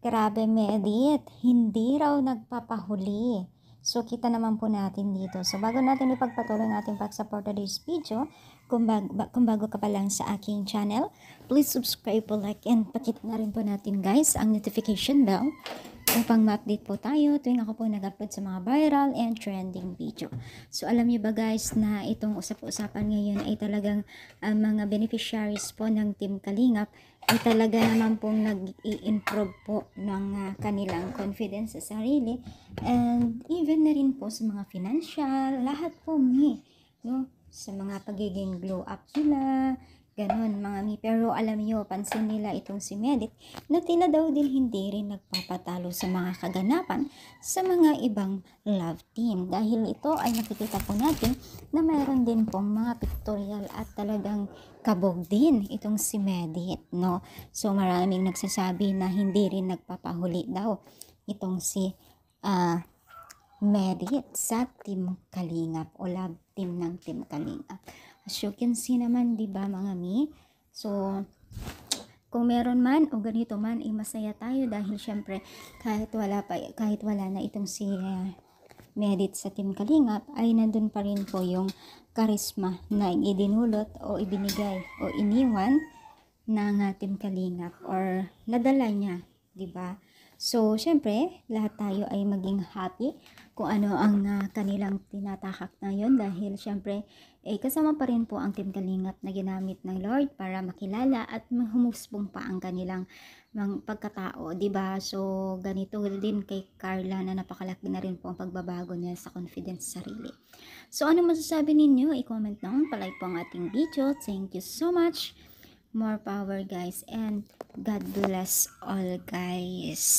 Grabe, Medit, hindi raw nagpapahuli. So, kita naman po natin dito. So, bago natin ipagpatuloy ang ating pag-support today's video, kung bago ka pa lang sa aking channel, please subscribe po, like, and pakit na rin po natin guys ang notification bell upang ma-update po tayo tuwing ako po nag-upload sa mga viral and trending video. So, alam niyo ba guys na itong usap-usapan ngayon ay talagang mga beneficiaries po ng Team Kalingap ay talaga naman pong nag-i-improve po ng kanilang confidence sa sarili and even na rin po sa mga financial, lahat po no? Sa mga pagiging glow up nila, ganon mga mi. Pero alam niyo, pansin nila itong si Medit na tila daw din hindi rin nagpapatalo sa mga kaganapan sa mga ibang love team. Dahil ito ay nakikita po natin na mayroon din pong mga pictorial at talagang kabog din itong si Medit, no? So maraming nagsasabi na hindi rin nagpapahuli daw itong si Medit sa Team Kalingap o love team ng Team Kalingap. As you can see naman, di ba mga mi? So, kung meron man o ganito man, masaya tayo dahil syempre kahit wala na itong si Medit sa Team Kalingap, ay nandun pa rin po yung karisma na idinulot o ibinigay o iniwan ng Team Kalingap or nadala niya, di ba? So, syempre, lahat tayo ay maging happy kung ano ang kanilang tinatakak na yun dahil syempre, kasama pa rin po ang Team Kalingap na ginamit ng Lord para makilala at humusbong pa ang kanilang pagkatao, diba? So, ganito din kay Carla na napakalaki na rin po ang pagbabago niya sa confidence sa sarili. So, ano masasabi ninyo? I-comment down, palike po ang ating video. Thank you so much. More power guys and God bless all guys.